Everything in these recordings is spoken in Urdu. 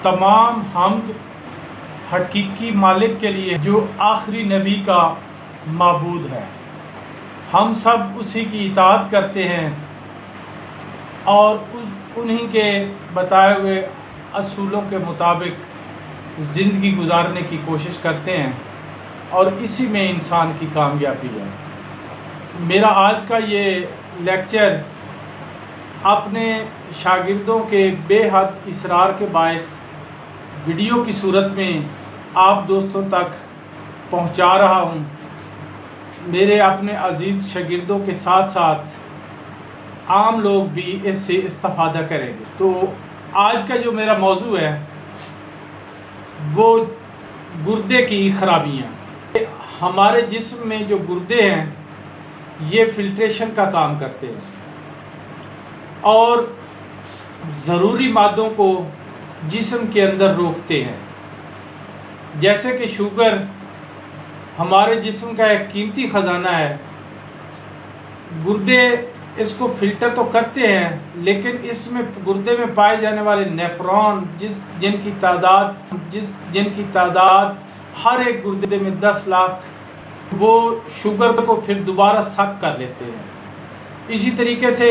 تمام حمد حقیقی مالک کے لیے جو آخری نبی کا معبود ہے۔ ہم سب اسی کی اطاعت کرتے ہیں اور انہی کے بتائے ہوئے اصولوں کے مطابق زندگی گزارنے کی کوشش کرتے ہیں، اور اسی میں انسان کی کامیابی ہے۔ میرا آج کا یہ لیکچر اپنے شاگردوں کے بے حد اصرار کے باعث ویڈیو کی صورت میں آپ دوستوں تک پہنچا رہا ہوں۔ میرے اپنے عزیز شاگردوں کے ساتھ ساتھ عام لوگ بھی اس سے استفادہ کریں گے۔ تو آج کا جو میرا موضوع ہے وہ گردے کی خرابیاں۔ ہمارے جسم میں جو گردے ہیں یہ فلٹریشن کا کام کرتے ہیں اور ضروری مادوں کو جسم کے اندر روکتے ہیں، جیسے کہ شوگر ہمارے جسم کا ایک قیمتی خزانہ ہے۔ گردے اس کو فلٹر تو کرتے ہیں، لیکن اس میں گردے میں پائے جانے والے نیفرون جن کی تعداد ہر ایک گردے میں 10 لاکھ، وہ شوگر کو پھر دوبارہ سک کر لیتے ہیں۔ اسی طریقے سے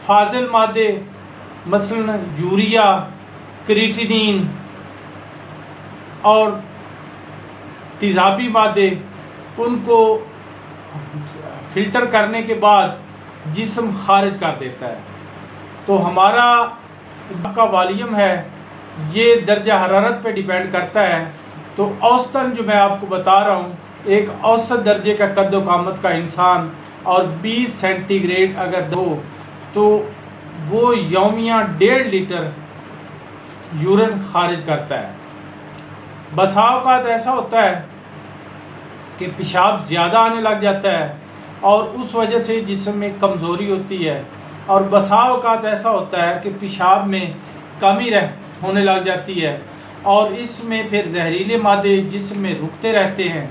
فاضل مادے مثلا یوریا، کریٹینین اور تیزابی مادے، ان کو فلٹر کرنے کے بعد جسم خارج کر دیتا ہے۔ تو ہمارا کا والیوم ہے یہ درجہ حرارت پہ ڈیپینڈ کرتا ہے۔ تو اوسطاً جو میں آپ کو بتا رہا ہوں، ایک اوسط درجے کا قد و قامت کا انسان اور 20 سینٹی گریڈ اگر ہو تو وہ یومیہ 1.5 لیٹر یورین خارج کرتا ہے۔ بسا اوقات ایسا ہوتا ہے کہ پیشاب زیادہ آنے لگ جاتا ہے اور اس وجہ سے جسم میں کمزوری ہوتی ہے، اور بسا اوقات ایسا ہوتا ہے کہ پیشاب میں کمی ہونے لگ جاتی ہے اور اس میں پھر زہریلے مادے جسم میں رکتے رہتے ہیں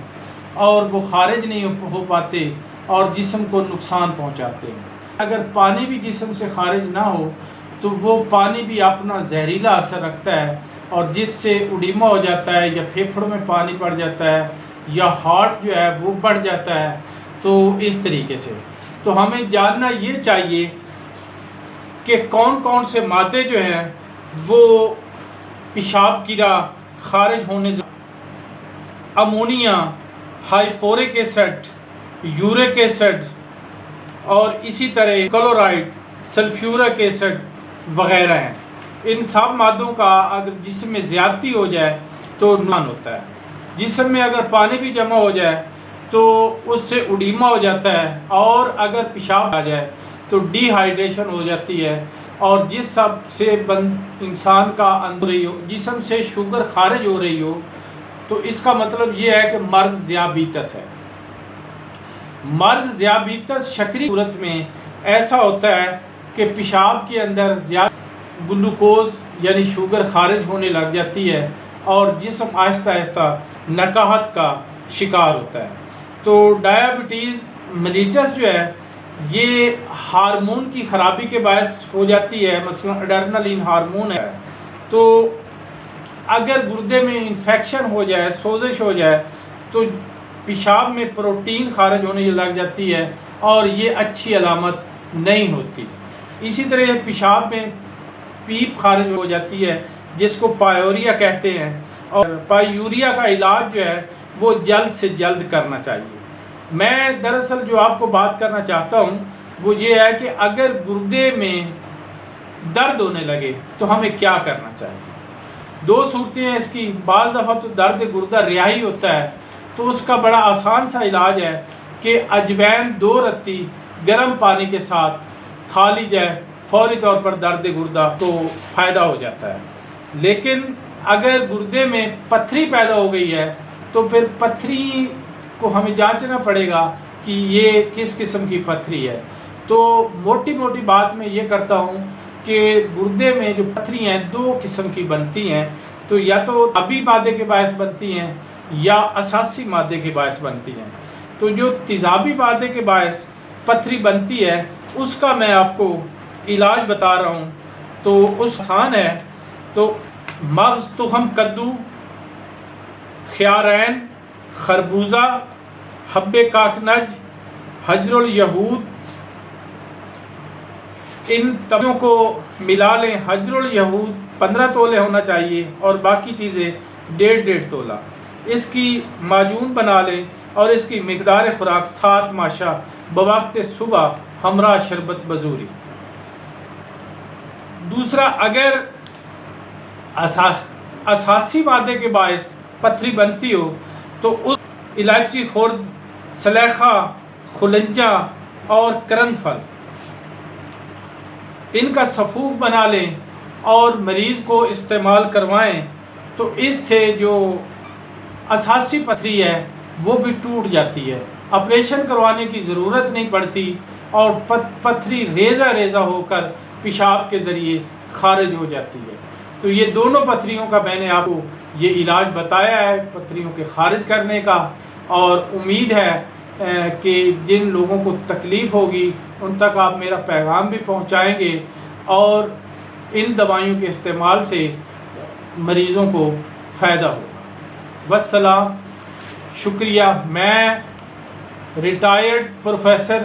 اور وہ خارج نہیں ہو پاتے اور جسم کو نقصان پہنچاتے ہیں۔ اگر پانی بھی جسم سے خارج نہ ہو تو وہ پانی بھی اپنا زہریلا اثر رکھتا ہے، اور جس سے اڈیما ہو جاتا ہے یا پھیپھڑوں میں پانی پڑ جاتا ہے یا ہارٹ جو ہے وہ بڑھ جاتا ہے۔ تو اس طریقے سے تو ہمیں جاننا یہ چاہیے کہ کون کون سے مادے جو ہیں وہ پیشاب کی راہ خارج ہونے امونیا، ہائپورک ایسڈ، یورک ایسڈ اور اسی طرح کلورائڈ، سلفیورک ایسڈ وغیرہ ہیں۔ ان سب مادوں کا اگر جسم میں زیادتی ہو جائے تو نقصان ہوتا ہے۔ جسم میں اگر پانی بھی جمع ہو جائے تو اس سے اڈیما ہو جاتا ہے، اور اگر پیشاب آ جائے تو ڈی ہائیڈریشن ہو جاتی ہے، اور جس سب سے انسان کا جسم سے شوگر خارج ہو رہی ہو تو اس کا مطلب یہ ہے کہ مرض ذیابیطس ہے۔ مرض ذیابیطس شکری صورت میں ایسا ہوتا ہے کہ پیشاب کے اندر زیادہ گلوکوز یعنی شوگر خارج ہونے لگ جاتی ہے اور جسم آہستہ آہستہ نکاہت کا شکار ہوتا ہے۔ تو ڈائبٹیز میلیٹس جو ہے یہ ہارمون کی خرابی کے باعث ہو جاتی ہے، مثلا ایڈرنلین ہارمون ہے۔ تو اگر گردے میں انفیکشن ہو جائے، سوزش ہو جائے تو پیشاب میں پروٹین خارج ہونے لگ جاتی ہے، اور یہ اچھی علامت نہیں ہوتی۔ اسی طرح پیشاب میں پیپ خارج ہو جاتی ہے جس کو پائیوریا کہتے ہیں، اور پائیوریا کا علاج جو ہے وہ جلد سے جلد کرنا چاہیے۔ میں دراصل جو آپ کو بات کرنا چاہتا ہوں وہ یہ ہے کہ اگر گردے میں درد ہونے لگے تو ہمیں کیا کرنا چاہیے۔ 2 صورتیں ہیں اس کی۔ بعض دفعہ تو درد گردہ ریائی ہوتا ہے، تو اس کا بڑا آسان سا علاج ہے کہ اجوین 2 رتی گرم پانی کے ساتھ کھا لی جائے، فوری طور پر درد گردہ تو فائدہ ہو جاتا ہے۔ لیکن اگر گردے میں پتھری پیدا ہو گئی ہے تو پھر پتھری کو ہمیں جانچنا پڑے گا کہ یہ کس قسم کی پتھری ہے۔ تو موٹی موٹی بات میں یہ کرتا ہوں کہ گردے میں جو پتھری ہیں 2 قسم کی بنتی ہیں، تو یا تو تیزابی مادے کے باعث بنتی ہیں یا اساسی مادے کے باعث بنتی ہیں۔ تو جو تیزابی مادے کے باعث پتھری بنتی ہے اس کا میں آپ کو علاج بتا رہا ہوں، تو اس آسان ہے۔ تو مغز تخم کدو، خیارین، خربوزہ، حب کاکنج، حجر الیہود، ان تمام کو ملا لیں۔ حجر الیہود 15 تولے ہونا چاہیے اور باقی چیزیں 1.5 تولہ۔ اس کی معجون بنا لیں اور اس کی مقدار خوراک 7 ماشا بوقت صبح ہمراہ شربت بزوری۔ دوسرا، اگر اساسی مادے کے باعث پتھری بنتی ہو تو اس الائچی خرد، سلیخا، خلنجہ اور کرن پھل، ان کا صفوف بنا لیں اور مریض کو استعمال کروائیں تو اس سے جو اساسی پتھری ہے وہ بھی ٹوٹ جاتی ہے، آپریشن کروانے کی ضرورت نہیں پڑتی اور پتھری ریزہ ریزہ ہو کر پیشاب کے ذریعے خارج ہو جاتی ہے۔ تو یہ دونوں پتھریوں کا میں نے آپ کو یہ علاج بتایا ہے پتھریوں کے خارج کرنے کا، اور امید ہے کہ جن لوگوں کو تکلیف ہوگی ان تک آپ میرا پیغام بھی پہنچائیں گے اور ان دوائیوں کے استعمال سے مریضوں کو فائدہ ہوگا۔ والسلام، شکریہ۔ میں ریٹائرڈ پروفیسر